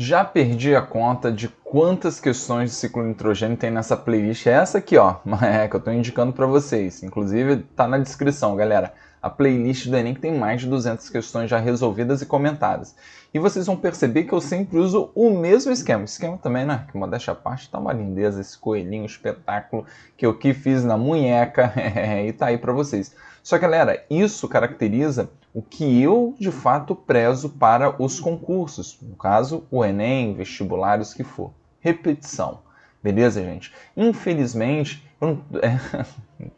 Já perdi a conta de quantas questões de ciclo nitrogênio tem nessa playlist. É essa aqui, ó, que eu estou indicando para vocês. Inclusive, tá na descrição, galera. A playlist do Enem tem mais de 200 questões já resolvidas e comentadas. E vocês vão perceber que eu sempre uso o mesmo esquema. Esquema também, né? Que modéstia à parte, tá uma lindeza esse coelhinho, espetáculo que eu que fiz na munheca e tá aí para vocês. Só que, galera, isso caracteriza o que eu, de fato, prezo para os concursos. No caso, o Enem, vestibulares, que for. Repetição. Beleza, gente? Infelizmente,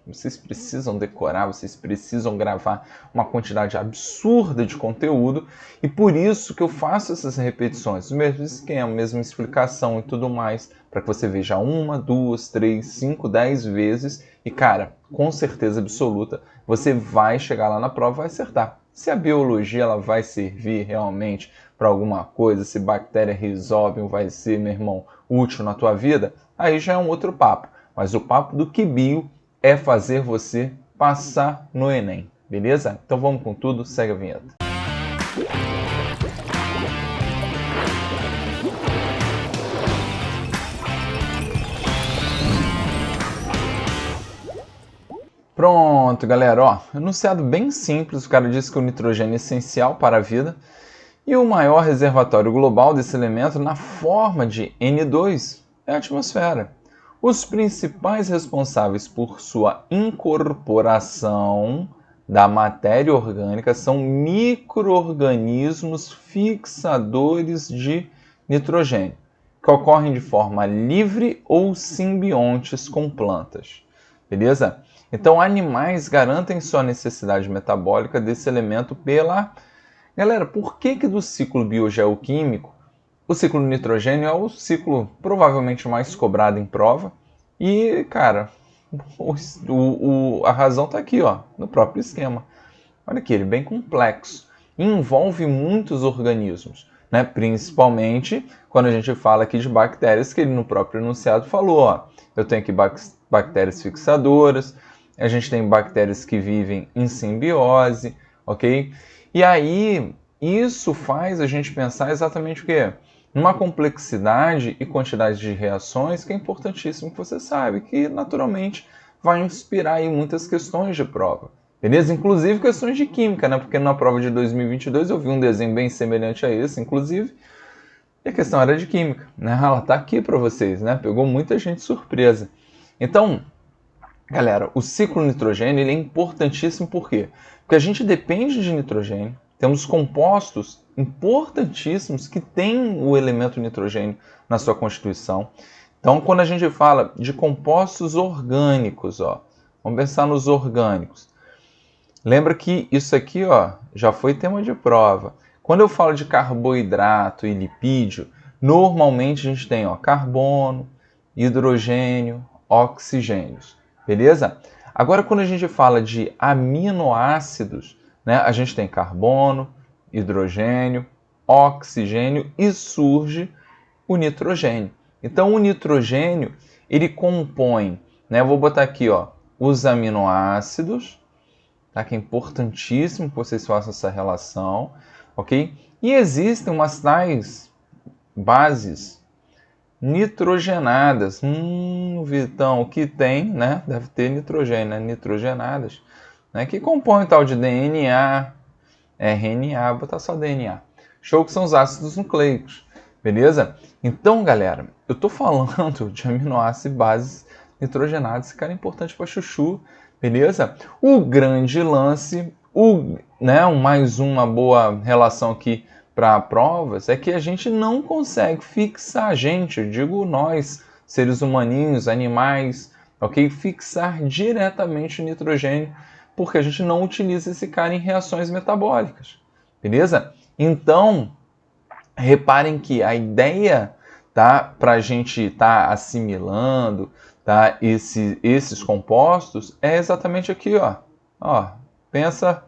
vocês precisam decorar, vocês precisam gravar uma quantidade absurda de conteúdo e por isso que eu faço essas repetições, o mesmo esquema, a mesma explicação e tudo mais, para que você veja 1, 2, 3, 5, 10 vezes e, cara, com certeza absoluta, você vai chegar lá na prova e vai acertar. Se a biologia ela vai servir realmente para alguma coisa, se bactéria resolve vai ser, meu irmão, útil na tua vida, aí já é um outro papo. Mas o papo do que bio é fazer você passar no Enem, beleza? Então vamos com tudo, segue a vinheta. Pronto, galera, ó, enunciado bem simples, o cara disse que o nitrogênio é essencial para a vida e o maior reservatório global desse elemento na forma de N2 é a atmosfera. Os principais responsáveis por sua incorporação da matéria orgânica são micro-organismos fixadores de nitrogênio, que ocorrem de forma livre ou simbiontes com plantas. Beleza? Então, animais garantem sua necessidade metabólica desse elemento pela... Galera, por que do ciclo biogeoquímico o ciclo nitrogênio é o ciclo provavelmente mais cobrado em prova? E, cara, a razão está aqui, ó, no próprio esquema. Olha aqui, ele é bem complexo. Envolve muitos organismos, né? Principalmente quando a gente fala aqui de bactérias, que ele no próprio enunciado falou, ó, eu tenho aqui bactérias fixadoras, a gente tem bactérias que vivem em simbiose, ok? E aí, isso faz a gente pensar exatamente o quê? Numa complexidade e quantidade de reações que é importantíssimo que você saiba, que naturalmente vai inspirar aí muitas questões de prova. Beleza? Inclusive questões de química, né? Porque na prova de 2022 eu vi um desenho bem semelhante a esse, inclusive, e a questão era de química, né? Ela tá aqui para vocês, né? Pegou muita gente de surpresa. Então, galera, o ciclo nitrogênio ele é importantíssimo por quê? Porque a gente depende de nitrogênio, temos compostos importantíssimos que têm o elemento nitrogênio na sua constituição. Então, quando a gente fala de compostos orgânicos, ó, vamos pensar nos orgânicos. Lembra que isso aqui, ó, já foi tema de prova. Quando eu falo de carboidrato e lipídio, normalmente a gente tem, ó, carbono, hidrogênio, oxigênios. Beleza? Agora, quando a gente fala de aminoácidos, né, a gente tem carbono, hidrogênio, oxigênio e surge o nitrogênio. Então, o nitrogênio, ele compõe, né, eu vou botar aqui, ó, os aminoácidos, tá, que é importantíssimo que vocês façam essa relação, ok? E existem umas tais bases nitrogenadas. Vitão, o que tem, né? Deve ter nitrogênio, né? Nitrogenadas, né? Que compõem tal de DNA, RNA, vou botar só DNA. Show, que são os ácidos nucleicos, beleza? Então, galera, eu tô falando de aminoácidos e bases nitrogenadas, esse cara é importante para chuchu, beleza? O grande lance, mais uma boa relação aqui para provas, é que a gente não consegue fixar, eu digo nós, seres humaninhos, animais, ok? Fixar diretamente o nitrogênio, porque a gente não utiliza esse cara em reações metabólicas, beleza? Então, reparem que a ideia, tá, para a gente estar assimilando, tá, esses compostos é exatamente aqui, ó. Pensa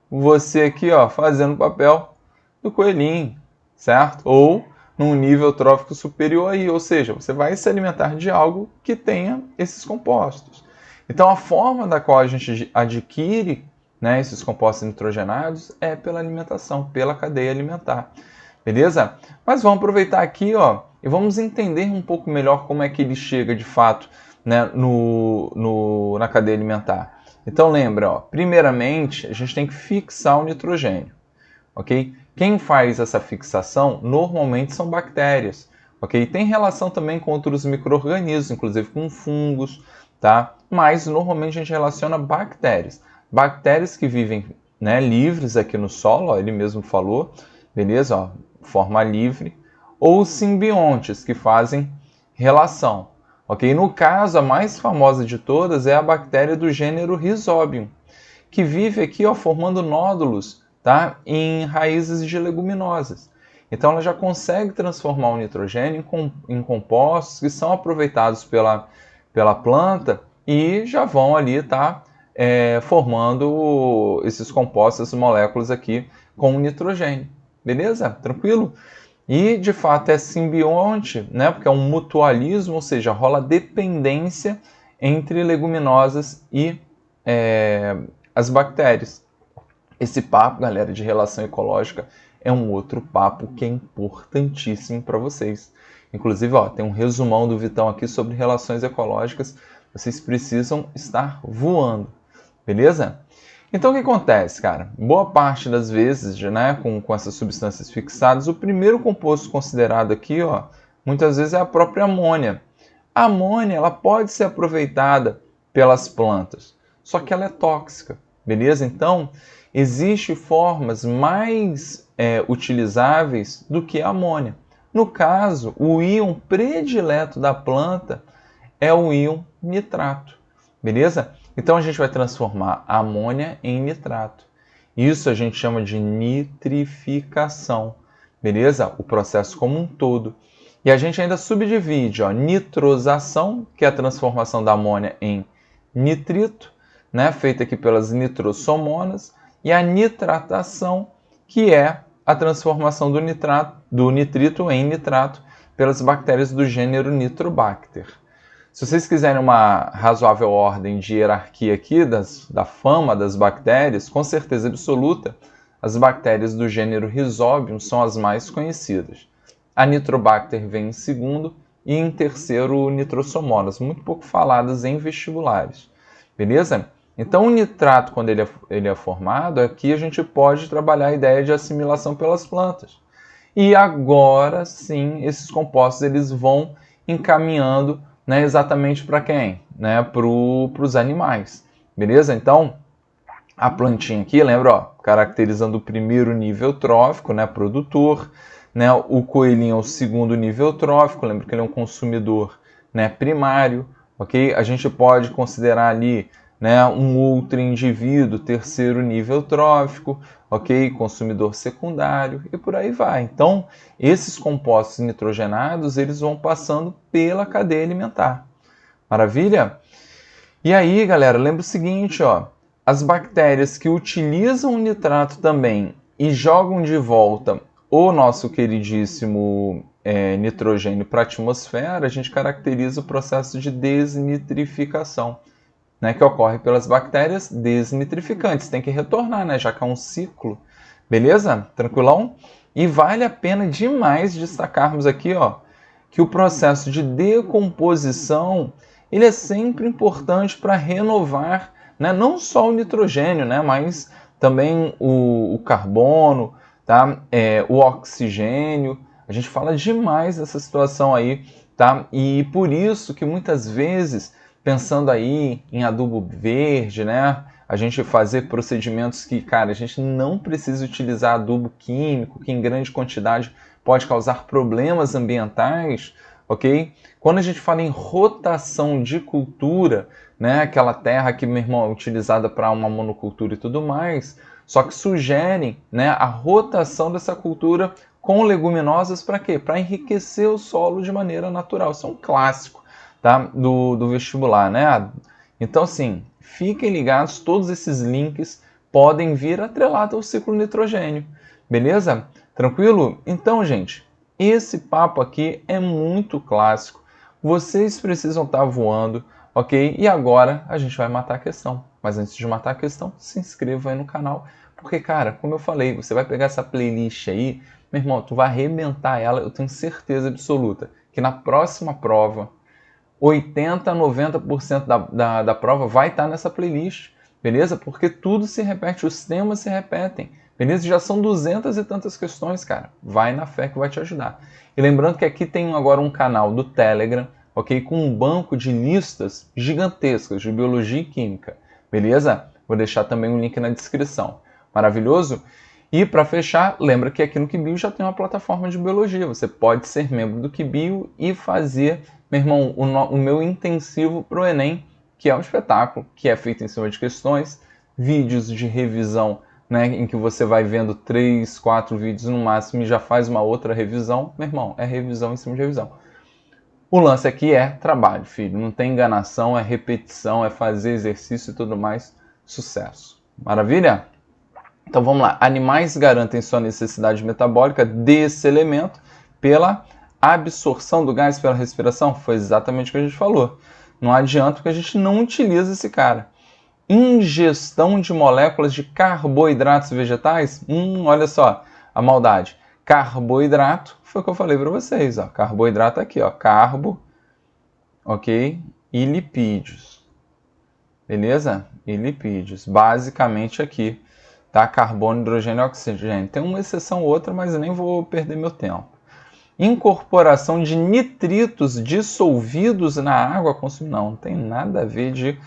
você aqui, ó, fazendo o papel do coelhinho, certo? Ou num nível trófico superior aí, ou seja, você vai se alimentar de algo que tenha esses compostos. Então, a forma da qual a gente adquire, né, esses compostos nitrogenados é pela alimentação, pela cadeia alimentar. beleza? Mas vamos aproveitar aqui, ó, e vamos entender um pouco melhor como é que ele chega de fato, né, na cadeia alimentar. Então lembra, ó, primeiramente a gente tem que fixar o nitrogênio, ok? Quem faz essa fixação normalmente são bactérias, ok? Tem relação também com outros micro-organismos, inclusive com fungos, tá? Mas normalmente a gente relaciona bactérias. Bactérias que vivem, né, livres aqui no solo, ó, ele mesmo falou, beleza? Ó, forma livre, ou simbiontes que fazem relação. Ok? No caso, a mais famosa de todas é a bactéria do gênero Rhizobium, que vive aqui, ó, formando nódulos, tá, em raízes de leguminosas. Então ela já consegue transformar o nitrogênio em compostos que são aproveitados pela planta e já vão ali tá, formando esses compostos, essas moléculas aqui com o nitrogênio. Beleza? Tranquilo? E, de fato, é simbionte, né? Porque é um mutualismo, ou seja, rola dependência entre leguminosas e as bactérias. Esse papo, galera, de relação ecológica é um outro papo que é importantíssimo para vocês. Inclusive, ó, tem um resumão do Vitão aqui sobre relações ecológicas. Vocês precisam estar voando, beleza? Então o que acontece, cara? Boa parte das vezes, né, com essas substâncias fixadas, o primeiro composto considerado aqui, ó, muitas vezes é a própria amônia. A amônia ela pode ser aproveitada pelas plantas, só que ela é tóxica, beleza? Então, existem formas mais utilizáveis do que a amônia. No caso, o íon predileto da planta é o íon nitrato, beleza? Então a gente vai transformar a amônia em nitrato. Isso a gente chama de nitrificação, beleza? O processo como um todo. E a gente ainda subdivide, ó, nitrosação, que é a transformação da amônia em nitrito, né, feita aqui pelas nitrossomonas, e a nitratação, que é a transformação do nitrito em nitrato pelas bactérias do gênero Nitrobacter. Se vocês quiserem uma razoável ordem de hierarquia aqui da fama das bactérias, com certeza absoluta, as bactérias do gênero Rhizobium são as mais conhecidas. A Nitrobacter vem em segundo e em terceiro o Nitrossomonas, muito pouco faladas em vestibulares. Beleza? Então o nitrato, quando ele é formado, aqui a gente pode trabalhar a ideia de assimilação pelas plantas. E agora sim, esses compostos eles vão encaminhando, né, exatamente para quem? Né, para os animais. Beleza? Então, a plantinha aqui, lembra, ó, caracterizando o primeiro nível trófico, né, produtor. Né, o coelhinho é o segundo nível trófico, lembra que ele é um consumidor, né, primário. Okay? A gente pode considerar ali, né, um outro indivíduo, terceiro nível trófico, ok? Consumidor secundário e por aí vai. Então, esses compostos nitrogenados, eles vão passando pela cadeia alimentar. Maravilha? E aí, galera, lembra o seguinte, ó, as bactérias que utilizam o nitrato também e jogam de volta o nosso queridíssimo nitrogênio para a atmosfera, a gente caracteriza o processo de desnitrificação, né, que ocorre pelas bactérias desnitrificantes. Tem que retornar, né, já que é um ciclo. Beleza? Tranquilão? E vale a pena demais destacarmos aqui, ó, que o processo de decomposição ele é sempre importante para renovar, né, não só o nitrogênio, né, mas também o carbono, tá? O oxigênio. A gente fala demais dessa situação aí, tá? E por isso que muitas vezes, pensando aí em adubo verde, né? A gente fazer procedimentos que, cara, a gente não precisa utilizar adubo químico, que em grande quantidade pode causar problemas ambientais, ok? Quando a gente fala em rotação de cultura, né? Aquela terra que, meu irmão, é utilizada para uma monocultura e tudo mais, só que sugerem, né, a rotação dessa cultura com leguminosas para quê? Para enriquecer o solo de maneira natural. Isso é um clássico, tá? do vestibular, né? Então, assim, fiquem ligados, todos esses links podem vir atrelados ao ciclo nitrogênio, beleza? Tranquilo? Então, gente, esse papo aqui é muito clássico. Vocês precisam estar voando, ok? E agora a gente vai matar a questão. Mas antes de matar a questão, se inscreva aí no canal. Porque, cara, como eu falei, você vai pegar essa playlist aí meu irmão, tu vai arrebentar ela, eu tenho certeza absoluta que na próxima prova 80 a 90% da prova vai estar nessa playlist, beleza? Porque tudo se repete, os temas se repetem, beleza? Já são 200 e tantas questões, cara. Vai na fé que vai te ajudar. E lembrando que aqui tem agora um canal do Telegram, ok? Com um banco de listas gigantescas de biologia e química, beleza? Vou deixar também um link na descrição. Maravilhoso? E para fechar, lembra que aqui no QBio já tem uma plataforma de biologia. Você pode ser membro do QBio e fazer, meu irmão, o meu intensivo para o Enem, que é um espetáculo, que é feito em cima de questões, vídeos de revisão, né, em que você vai vendo 3, 4 vídeos no máximo e já faz uma outra revisão. Meu irmão, é revisão em cima de revisão. O lance aqui é trabalho, filho. Não tem enganação, é repetição, é fazer exercício e tudo mais. Sucesso. Maravilha? Então vamos lá. Animais garantem sua necessidade metabólica desse elemento pela absorção do gás pela respiração. Foi exatamente o que a gente falou. Não adianta porque a gente não utiliza esse cara. Ingestão de moléculas de carboidratos vegetais. Olha só a maldade. Carboidrato foi o que eu falei para vocês. Ó. Carboidrato aqui, ó. Carbo, ok? E lipídios. Beleza? E lipídios. Basicamente aqui. Tá? Carbono, hidrogênio e oxigênio. Tem uma exceção ou outra, mas eu nem vou perder meu tempo. Incorporação de nitritos dissolvidos na água consumida. Não tem nada a ver de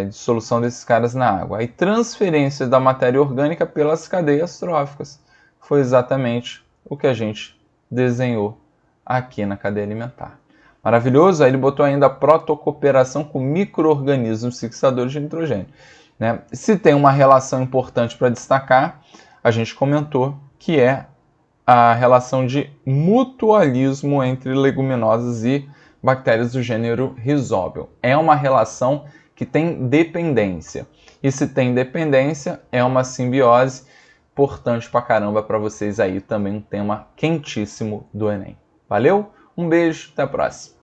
dissolução desses caras na água. Aí transferência da matéria orgânica pelas cadeias tróficas. Foi exatamente o que a gente desenhou aqui na cadeia alimentar. Maravilhoso? Aí ele botou ainda a protocooperação com micro-organismos fixadores de nitrogênio. Né? Se tem uma relação importante para destacar, a gente comentou que é a relação de mutualismo entre leguminosas e bactérias do gênero Rhizobium. É uma relação que tem dependência. E se tem dependência, é uma simbiose importante pra caramba para vocês aí, também um tema quentíssimo do Enem. Valeu? Um beijo, até a próxima.